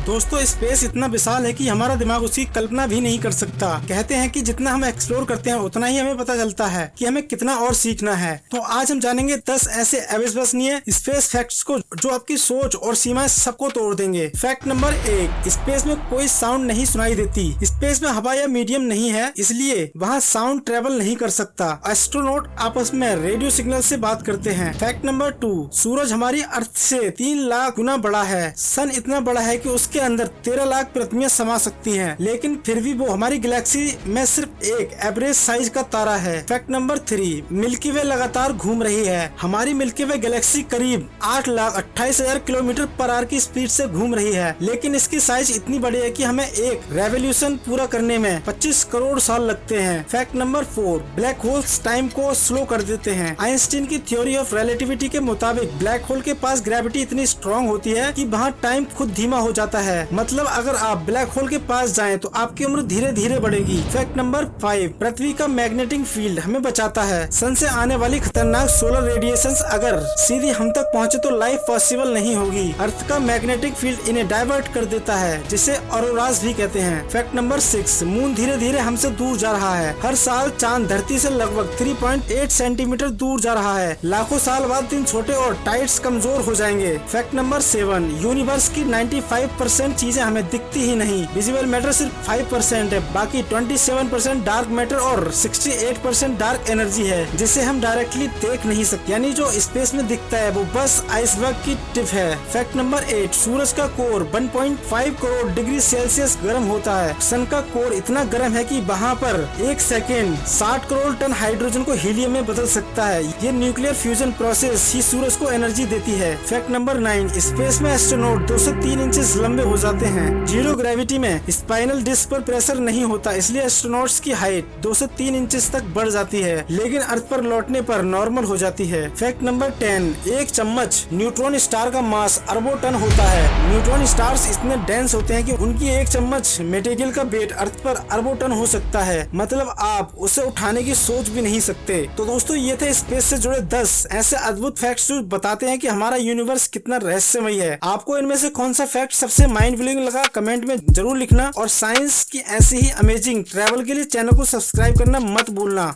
दोस्तों स्पेस इतना विशाल है कि हमारा दिमाग उसकी कल्पना भी नहीं कर सकता। कहते हैं कि जितना हम एक्सप्लोर करते हैं उतना ही हमें पता चलता है कि हमें कितना और सीखना है। तो आज हम जानेंगे 10 ऐसे अविश्वसनीय स्पेस फैक्ट्स को जो आपकी सोच और सीमाएं सबको तोड़ देंगे। फैक्ट नंबर 1, स्पेस में कोई साउंड नहीं सुनाई देती। स्पेस में हवा या मीडियम नहीं है, इसलिए वहाँ साउंड ट्रेवल नहीं कर सकता। एस्ट्रोनॉट आपस में रेडियो सिग्नल से बात करते हैं। फैक्ट नंबर 2, सूरज हमारी अर्थ से 3 लाख गुना बड़ा है। सन इतना बड़ा है कि उसके अंदर 13 लाख पृथ्वियां समा सकती हैं, लेकिन फिर भी वो हमारी गैलेक्सी में सिर्फ एक एवरेज साइज का तारा है। फैक्ट नंबर 3, मिल्की वे लगातार घूम रही है। हमारी मिल्की वे गैलेक्सी करीब 8,28,000 किलोमीटर पर आवर की स्पीड से घूम रही है, लेकिन इसकी साइज इतनी बड़ी है कि हमें एक रेवोल्यूशन पूरा करने में 25 करोड़ साल लगते हैं। Fact number 4, black holes time को स्लो कर देते हैं। आइंस्टीन की थ्योरी ऑफ रिलेटिविटी के मुताबिक ब्लैक होल के पास ग्रेविटी इतनी स्ट्रॉन्ग होती है कि वहाँ टाइम खुद धीमा हो जाता है। मतलब अगर आप ब्लैक होल के पास जाएं तो आपकी उम्र धीरे धीरे बढ़ेगी। फैक्ट नंबर 5, पृथ्वी का मैग्नेटिक फील्ड हमें बचाता है। सन से आने वाली खतरनाक सोलर रेडिएशंस अगर सीधी हम तक पहुंचे तो लाइफ पॉसिबल नहीं होगी। अर्थ का मैग्नेटिक फील्ड इन्हें डाइवर्ट कर देता है, जिसे ऑरोरास भी कहते हैं। फैक्ट नंबर 6, मून धीरे धीरे हमसे दूर जा रहा है। हर साल चांद धरती से लगभग 3.8 सेंटीमीटर दूर जा रहा है। लाखों साल बाद दिन छोटे और टाइड्स कमजोर हो जाएंगे। फैक्ट नंबर 7, यूनिवर्स की 95% चीजें हमें दिखती ही नहीं। विजिबल मैटर सिर्फ 5% है, बाकी 27% डार्क मैटर और 68% डार्क एनर्जी है, जिसे हम डायरेक्टली देख नहीं सकते। यानी जो स्पेस में दिखता है वो बस आइसबर्ग की टिप है। फैक्ट नंबर 8, सूरज का कोर 1.5 करोड़ डिग्री सेल्सियस गर्म होता है। सन का कोर इतना गर्म है कि वहाँ पर 1 सेकेंड 60 करोड़ टन हाइड्रोजन को हीलियम में बदल सकता है। ये न्यूक्लियर फ्यूजन प्रोसेस ही सूरज को एनर्जी देती है। फैक्ट नंबर 9, स्पेस में एस्ट्रोनॉट 203 इंचेस लंबे हो जाते हैं। जीरो ग्रेविटी में स्पाइनल डिस्क पर प्रेशर नहीं होता, इसलिए एस्ट्रोनॉट्स की हाइट 203 इंचेस तक बढ़ जाती है, लेकिन अर्थ पर लौटने पर नॉर्मल हो जाती है। फैक्ट नंबर 10, एक चम्मच न्यूट्रॉन स्टार का मास अरबों टन होता है। न्यूट्रॉन स्टार्स इतने डेंस होते हैं कि उनकी एक चम्मच मटेरियल का वेट अर्थ पर अरबों टन हो सकता है। मतलब आप उसे उठाने की सोच भी नहीं सकते। तो दोस्तों ये थे स्पेस से जुड़े 10 ऐसे अद्भुत फैक्ट्स जो बताते हैं कि हमारा यूनिवर्स कितना रहस्यमय है। आपको इनमें से कौन सा फैक्ट सबसे माइंड ब्लोइंग लगा कमेंट में जरूर लिखना, और साइंस की ऐसी ही अमेजिंग ट्रैवल के लिए चैनल को सब्सक्राइब करना मत भूलना।